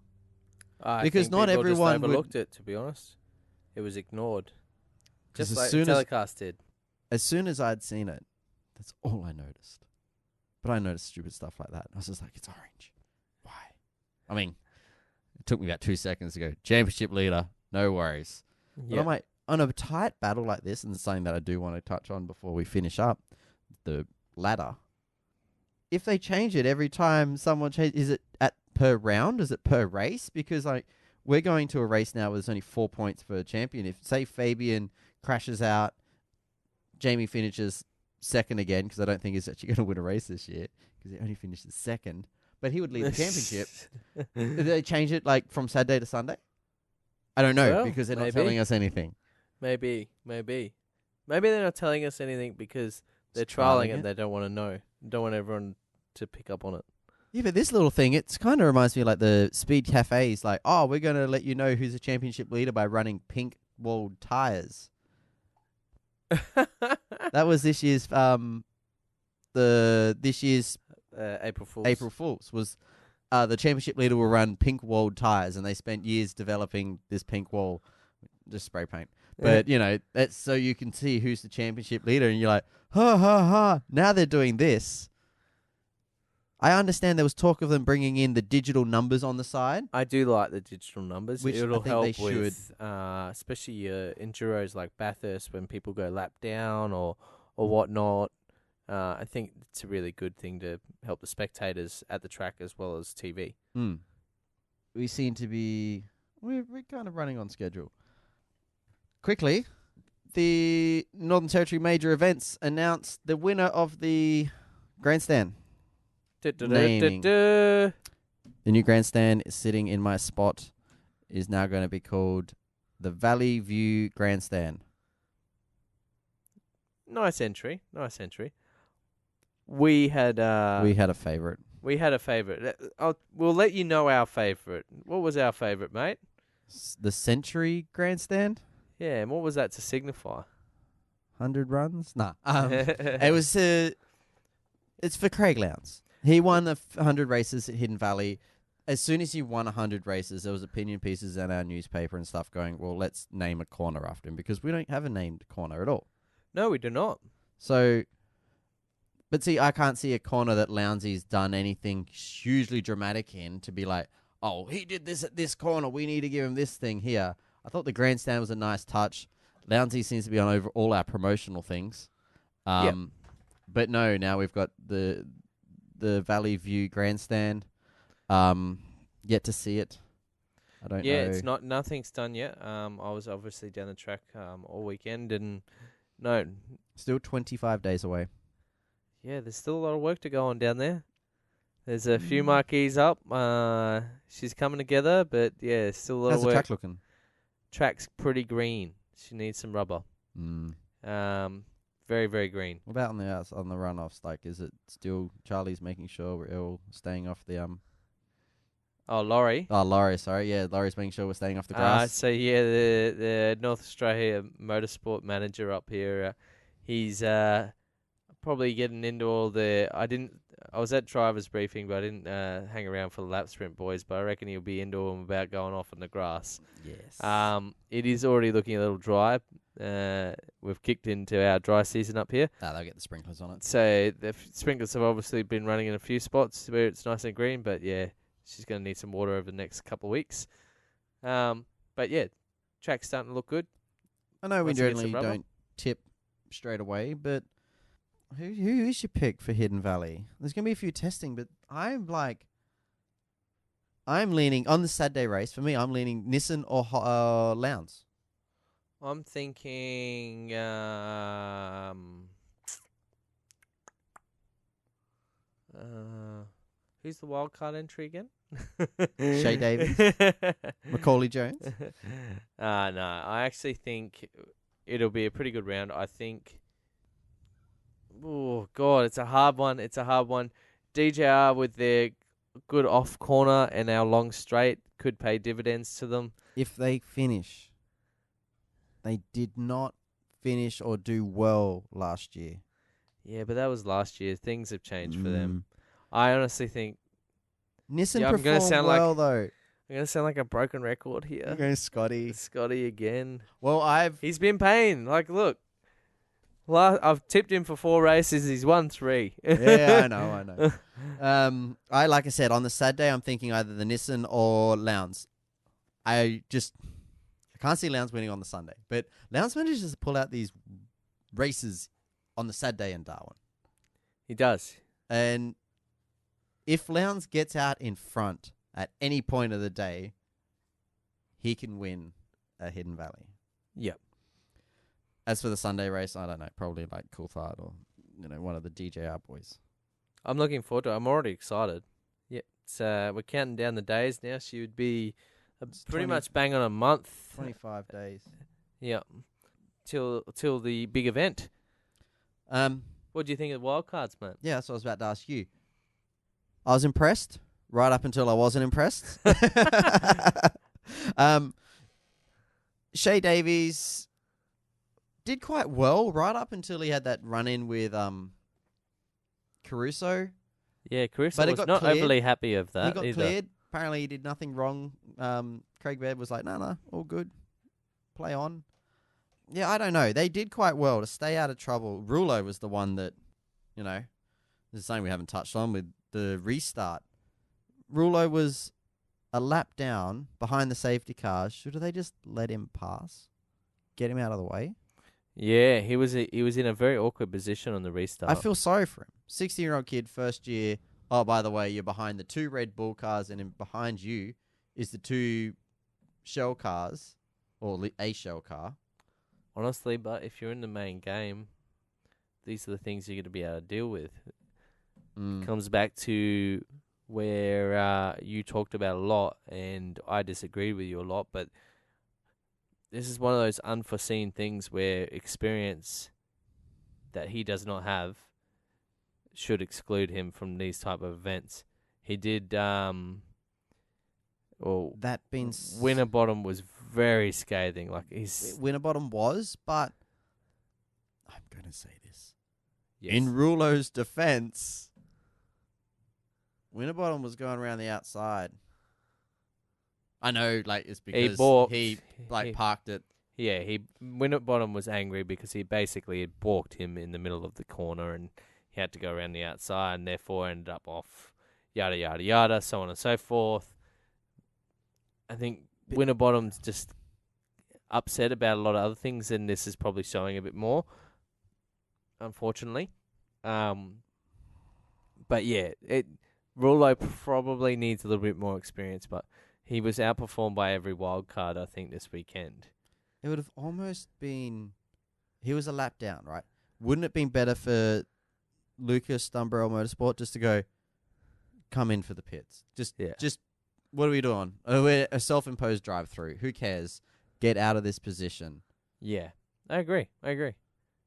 I Because think not people everyone just would- overlooked it, to be honest. It was ignored. 'Cause Just as like soon the as- telecast did. As soon as I'd seen it, that's all I noticed. But I noticed stupid stuff like that. I was just like, it's orange. Why? I mean, it took me about 2 seconds to go, championship leader, no worries. But Yeah. I'm like, on a tight battle like this, and something that I do want to touch on before we finish up, the ladder. If they change it every time someone changes, is it at per round? Is it per race? Because like we're going to a race now where there's only 4 points for a champion. If say Fabian crashes out, Jamie finishes second again, because I don't think he's actually going to win a race this year because he only finishes second, but he would lead the championship. Did they change it like from Saturday to Sunday? I don't know, Well, because they're not maybe. telling us anything. Maybe they're not telling us anything because they're Just trialing trialing it. it. And they don't want to know. Don't want everyone to pick up on it. Yeah, but this little thing, it's kind of reminds me of like the speed cafes. Like, oh, we're going to let you know who's a championship leader by running pink walled tires. That was this year's April Fool's. April Fool's was the championship leader will run pink walled tires, and they spent years developing this pink wall, just spray paint. But that's so you can see who's the championship leader, and you're like, ha ha ha. Now they're doing this. I understand there was talk of them bringing in the digital numbers on the side. I do like the digital numbers. Which I It'll think help they should. with, especially your enduros like Bathurst when people go lap down or whatnot. I think it's a really good thing to help the spectators at the track as well as TV. We seem to be we're kind of running on schedule. Quickly, the Northern Territory major events announced the winner of the grandstand. Naming. The new grandstand is sitting in my spot is now going to be called the Valley View Grandstand. Nice entry. We had a favourite. We had a favourite. We'll let you know our favourite. What was our favourite, mate? The Century Grandstand? Yeah, and what was that to signify? 100 runs? Nah. It was it's for Craig Lowndes. He won 100 races at Hidden Valley. As soon as he won 100 races, there was opinion pieces in our newspaper and stuff going, well, let's name a corner after him, because we don't have a named corner at all. No, we do not. So, but see, I can't see a corner that Lowndesy's done anything hugely dramatic in to be like, oh, he did this at this corner, we need to give him this thing here. I thought the grandstand was a nice touch. Lowndesy seems to be on over all our promotional things. Yep. But no, now we've got the Valley View Grandstand. Yet to see it. I don't know. Yeah, it's not. Nothing's done yet. I was obviously down the track all weekend, and no, Still 25 days away. yeah, there's still a lot of work to go on down there. There's a few marquees up. She's coming together, but yeah, still a lot How's of the work. track looking? Track's pretty green. She needs some rubber. Very, very green. What about on the runoffs? Like, is it still Charlie's making sure we're all staying off the Oh, Laurie. Oh, Laurie, sorry. Yeah, Laurie's making sure we're staying off the grass. So yeah, the North Australia motorsport manager up here, he's probably getting into all the. I was at driver's briefing, but I didn't hang around for the lap sprint boys. But I reckon he'll be into them about going off on the grass. Yes. It is already looking a little dry. We've kicked into our dry season up here. They'll get the sprinklers on it. So the sprinklers have obviously been running in a few spots where it's nice and green, but yeah, she's going to need some water over the next couple of weeks. But yeah, track's starting to look good. I know we Once it gets generally the rubber. don't tip straight away, but who is your pick for Hidden Valley? There's going to be a few testing, but I'm leaning on the Saturday race. For me, I'm leaning Nissan or Lowndes. I'm thinking who's the wild card entry again? Shay Davies? Macaulay Jones? No, I actually think it'll be a pretty good round. I think. Oh God, it's a hard one. DJR with their good off corner and our long straight could pay dividends to them. If they finish, they did not finish or do well last year. Yeah, but that was last year. Things have changed for them. Mm. I honestly think Nissan I'm gonna performed sound well like though. I'm gonna sound like a broken record You're here. going Scotty. Scotty again. Well, He's been paying. Like, look, I've tipped him for 4 races. He's won 3. Yeah, I know. Like I said, on the Saturday, I'm thinking either the Nissan or Lowndes. I can't see Lowndes winning on the Sunday, but Lowndes manages to pull out these races on the Saturday in Darwin. He does. And if Lowndes gets out in front at any point of the day, he can win a Hidden Valley. Yep. As for the Sunday race, I don't know, probably like Coulthard or one of the DJR boys. I'm looking forward to it. I'm already excited. Yeah, we're counting down the days now. She would be pretty much bang on a month. 25 days. Yeah, till the big event. What do you think of the wildcards, mate? Yeah, that's what I was about to ask you. I was impressed right up until I wasn't impressed. Shea Davies did quite well right up until he had that run-in with Caruso. Yeah, Caruso But it was got not cleared. overly happy of that He got either. cleared. Apparently he did nothing wrong. Craig Baird was like, no, all good. Play on. Yeah, I don't know. They did quite well to stay out of trouble. Rulo was the one that, this is something we haven't touched on with the restart. Rulo was a lap down behind the safety cars. Should they just let him pass? Get him out of the way? Yeah, he was in a very awkward position on the restart. I feel sorry for him. 16-year-old kid, first year. Oh, by the way, you're behind the 2 Red Bull cars, and behind you is the 2 Shell cars, or a Shell car. Honestly, but if you're in the main game, these are the things you're going to be able to deal with. Comes back to where you talked about a lot, and I disagreed with you a lot, but this is one of those unforeseen things where experience that he does not have should exclude him from these type of events. He did, Winterbottom was very scathing. Like Winterbottom was, but I'm going to say this. Yes. In Rulo's defense, Winterbottom was going around the outside. I know, it's because he parked it. Yeah, Winterbottom was angry because he basically had balked him in the middle of the corner and he had to go around the outside and therefore ended up off, yada, yada, yada, so on and so forth. I think Winterbottom's just upset about a lot of other things, and this is probably showing a bit more, unfortunately. But yeah, Rulo probably needs a little bit more experience, but he was outperformed by every wild card, I think, this weekend. It would have almost been... He was a lap down, right? Wouldn't it have been better for Lucas Dumbrell Motorsport just to go, come in for the pits? Just what are we doing? We're a self-imposed drive-through. Who cares? Get out of this position. Yeah, I agree.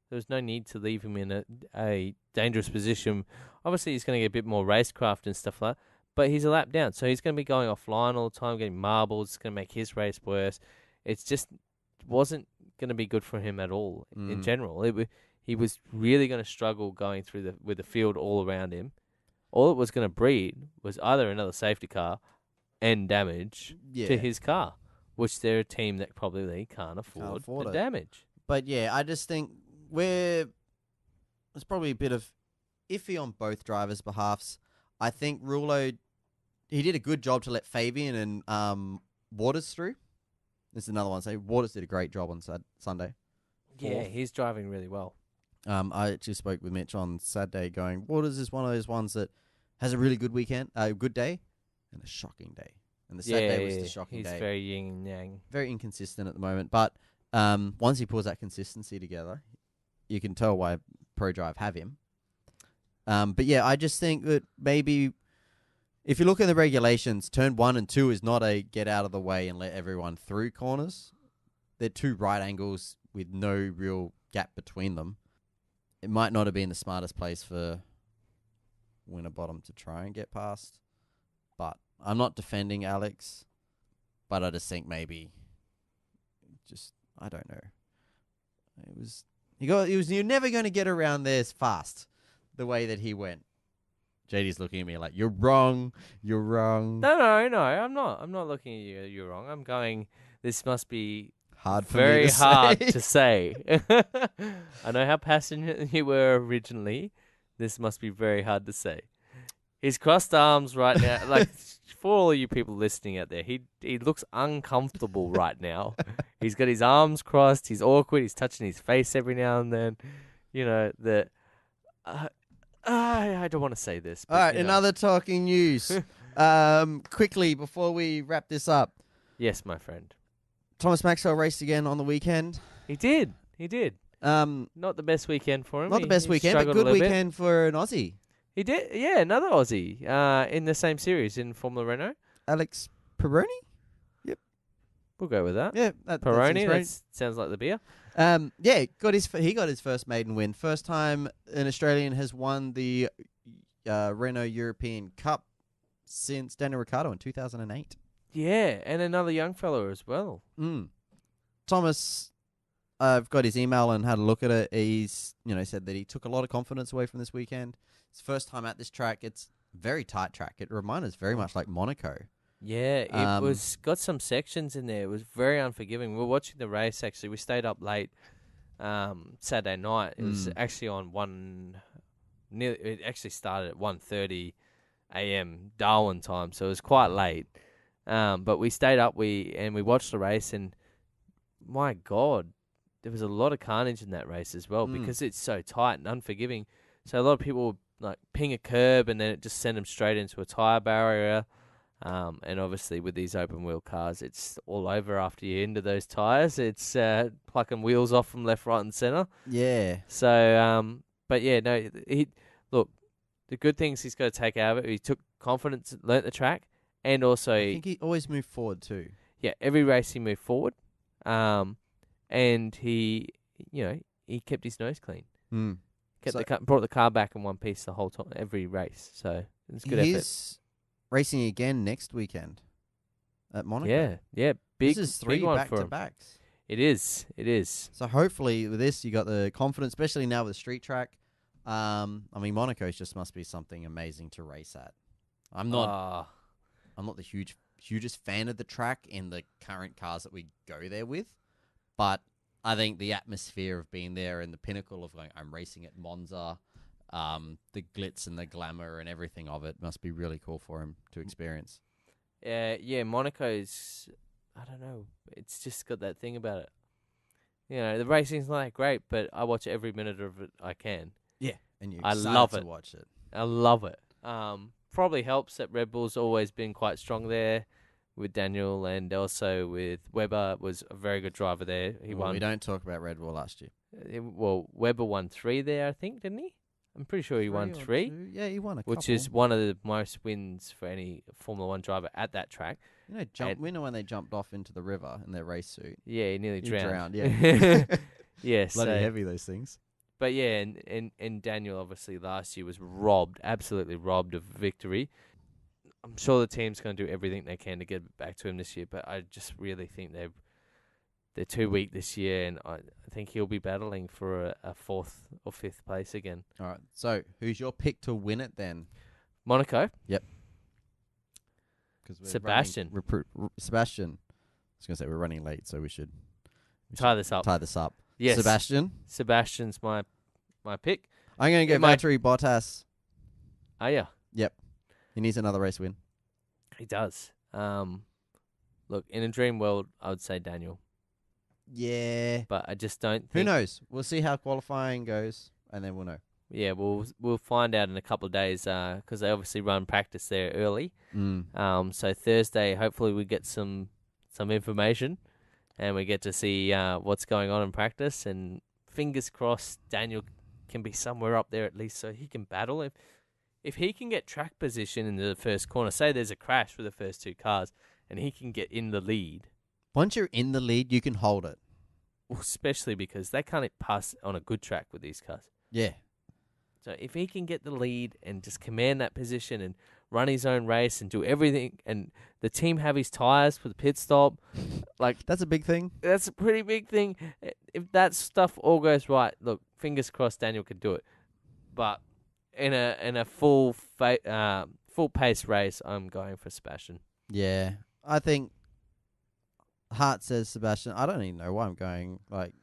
There's no need to leave him in a dangerous position. Obviously, he's going to get a bit more racecraft and stuff like that, but he's a lap down, so he's going to be going offline all the time, getting marbles. It's going to make his race worse. It's just wasn't going to be good for him at all in general. He was really going to struggle going through with the field all around him. All it was going to breed was either another safety car and damage to his car, which they're a team that probably can't afford the damage. But yeah, I just think there's probably a bit of iffy on both drivers' behalfs. I think Rulo, he did a good job to let Fabian and Waters through. This is another one. So Waters did a great job on Sunday. Yeah, he's driving really well. I actually spoke with Mitch on Saturday going, Waters is one of those ones that has a really good weekend, a good day, and a shocking day. And the Saturday was the shocking day. He's very yin and yang. Very inconsistent at the moment. But once he pulls that consistency together, you can tell why ProDrive have him. But yeah, I just think that maybe if you look at the regulations, turn 1 and 2 is not a get out of the way and let everyone through corners. They're 2 right angles with no real gap between them. It might not have been the smartest place for Winterbottom to try and get past But I'm not defending Alex, but I just think maybe, I don't know. You're never going to get around there as fast, the way that he went. JD's looking at me like, you're wrong. No, I'm not. I'm not looking at you. You're wrong. I'm going. This must be hard for very me to hard say. to say. I know how passionate you were originally. This must be very hard to say. He's crossed arms right now. Like, for all you people listening out there, he looks uncomfortable right now. He's got his arms crossed. He's awkward. He's touching his face every now and then. You know, I don't want to say this. But, All right, another talking news. Quickly, before we wrap this up. Yes, my friend. Thomas Maxwell raced again on the weekend. He did. Not the best weekend for him. Not the best weekend, but good weekend for an Aussie. He did, yeah, another Aussie in the same series in Formula Renault. Alex Peroni? Yep. We'll go with that. Yeah, Peroni, that sounds like the beer. Yeah, he got his first maiden win. First time an Australian has won the Renault European Cup since Daniel Ricciardo in 2008. Yeah, and another young fella as well. Thomas, I've got his email and had a look at it. He's said that he took a lot of confidence away from this weekend. It's first time at this track. It's a very tight track. It reminded us very much like Monaco. Yeah, it was got some sections in there. It was very unforgiving. We were watching the race, actually. We stayed up late Saturday night. It was actually it actually started at 1:30 a.m. Darwin time, so it was quite late. But we stayed up and we watched the race, and my God, there was a lot of carnage in that race as well because it's so tight and unforgiving. So a lot of people would like ping a curb and then it just sent them straight into a tyre barrier. And obviously with these open wheel cars, it's all over after you're into those tyres. It's plucking wheels off from left, right, and centre. Yeah. So, but yeah, no. Look, the good things he's got to take out of it. He took confidence, learnt the track, and also I think he always moved forward too. Yeah, every race he moved forward, and he kept his nose clean. Brought the car back in one piece the whole time, every race. So it's good effort. He's racing again next weekend at Monaco. Yeah, big. This is 3 big one back-to-backs. It is. So hopefully with this, you got the confidence, especially now with the street track. Monaco just must be something amazing to race at. I'm not the hugest fan of the track in the current cars that we go there with, but I think the atmosphere of being there and the pinnacle of going, I'm racing at Monza, the glitz and the glamour and everything of it must be really cool for him to experience. Yeah, Monaco's, I don't know, it's just got that thing about it. The racing's not that great, but I watch every minute of it I can. Yeah, and you're I excited love to it. watch it. I love it. Probably helps that Red Bull's always been quite strong there with Daniel, and also with Webber was a very good driver there. He won. We don't talk about Red Bull last year. Webber won 3 there, I think, didn't he? I'm pretty sure he won 3. Yeah, he won a couple. Which is one of the most wins for any Formula 1 driver at that track. We know when they jumped off into the river in their race suit. Yeah, he nearly drowned. Yeah. Yeah, bloody heavy, those things. But yeah, and Daniel obviously last year was absolutely robbed of victory. I'm sure the team's going to do everything they can to get back to him this year, but I just really think they're too weak this year, and I think he'll be battling for a 4th or 5th place again. All right, so who's your pick to win it then? Monaco. Yep. Sebastian. Sebastian. I was going to say we're running late, so we should tie this up. Yes. Sebastian. Sebastian's my pick. I'm going to go Valtteri Bottas. Oh, yeah. Yep. He needs another race win. He does. Look, in a dream world, I would say Daniel. Yeah. But I just don't think... Who knows? We'll see how qualifying goes, and then we'll know. Yeah, we'll find out in a couple of days, because they obviously run practice there early. So Thursday, hopefully we get some information, and we get to see what's going on in practice, and fingers crossed Daniel can be somewhere up there at least so he can battle. If he can get track position in the first corner, say there's a crash for the first 2 cars, and he can get in the lead. Once you're in the lead, you can hold it. Well, especially because they can't pass on a good track with these cars. Yeah. So if he can get the lead and just command that position and run his own race and do everything, and the team have his tyres for the pit stop. Like, That's a big thing. that's a pretty big thing. If that stuff all goes right, look, fingers crossed Daniel could do it. But in a full pace race, I'm going for Sebastian. Yeah, I think heart says Sebastian. I don't even know why I'm going like.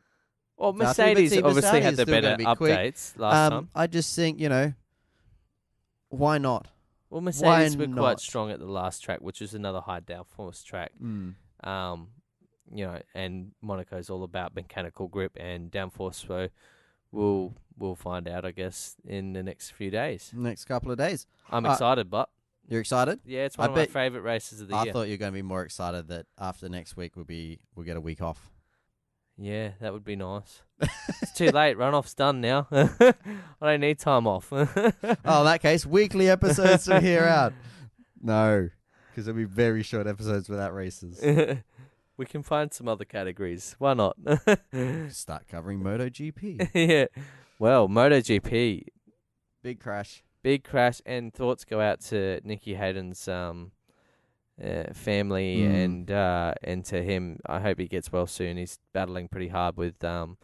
Well, Valtteri, but Mercedes see, obviously Mercedes had the still gonna better be quick. updates last time. I just think, why not? Well, Mercedes why were not? quite strong at the last track, which is another high downforce track. And Monaco's all about mechanical grip and downforce, so we'll find out, I guess, in the next few days. Next couple of days. I'm excited, but You're excited? yeah, it's one of my favourite races of the I year. thought you were going to be more excited that after next week we'll get a week off. Yeah, that would be nice. It's too late. Runoff's done now. I don't need time off. Oh, in that case, weekly episodes from here out. No, because it'll be very short episodes without races. We can find some other categories. Why not? Start covering MotoGP. Yeah. Well, MotoGP. Big crash. Big crash, and thoughts go out to Nicky Hayden's family and to him. I hope he gets well soon. He's battling pretty hard with some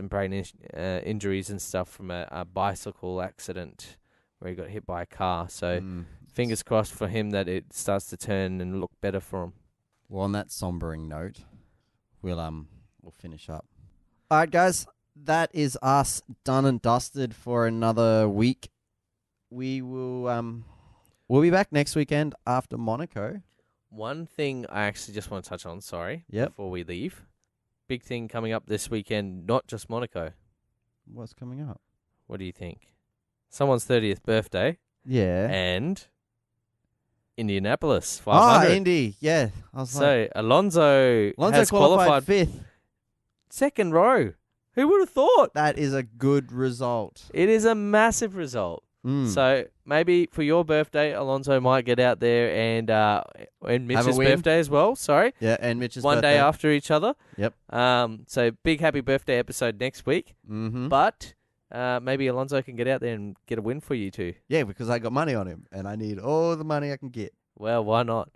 brain injuries and stuff from a bicycle accident where he got hit by a car. So fingers crossed for him that it starts to turn and look better for him. Well, on that sombering note, we'll finish up. All right, guys, that is us done and dusted for another week. We will we'll be back next weekend after Monaco. One thing I actually just want to touch on, Yep. before we leave. Big thing coming up this weekend, not just Monaco. What's coming up? What do you think? Someone's 30th birthday Yeah. and Indianapolis 500. Indy. Yeah. I was So Alonso has qualified fifth. second row. Who would have thought? That is a good result. It is a massive result. So maybe for your birthday, Alonso might get out there and Mitch's win. birthday as well. Sorry. Yeah, and Mitch's One birthday. day after each other. Yep. So big happy birthday episode next week. Mm-hmm. But maybe Alonso can get out there and get a win for you too. Yeah, because I got money on him, and I need all the money I can get. Well, why not?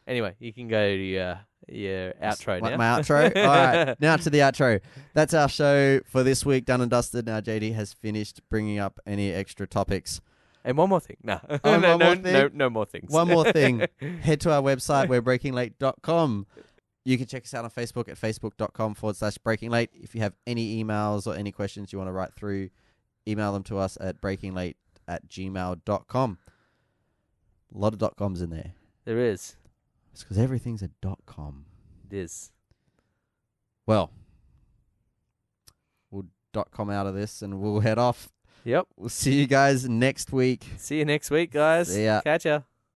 Anyway, you can go to your outro now. My outro? All right, now to the outro. That's our show for this week, done and dusted. Now JD has finished bringing up any extra topics. And one more thing. No. Oh, no, one more thing? no more things. One more thing. Head to our website, we'rebreakinglate.com. You can check us out on Facebook at facebook.com/breakinglate. If you have any emails or any questions you want to write through, email them to us at breakinglate@gmail.com. A lot of .coms in there. There is. It's because everything's a .com. It is. Well, we'll .com out of this and we'll head off. Yep. We'll see you guys next week. See you next week, guys. See ya. Catch ya.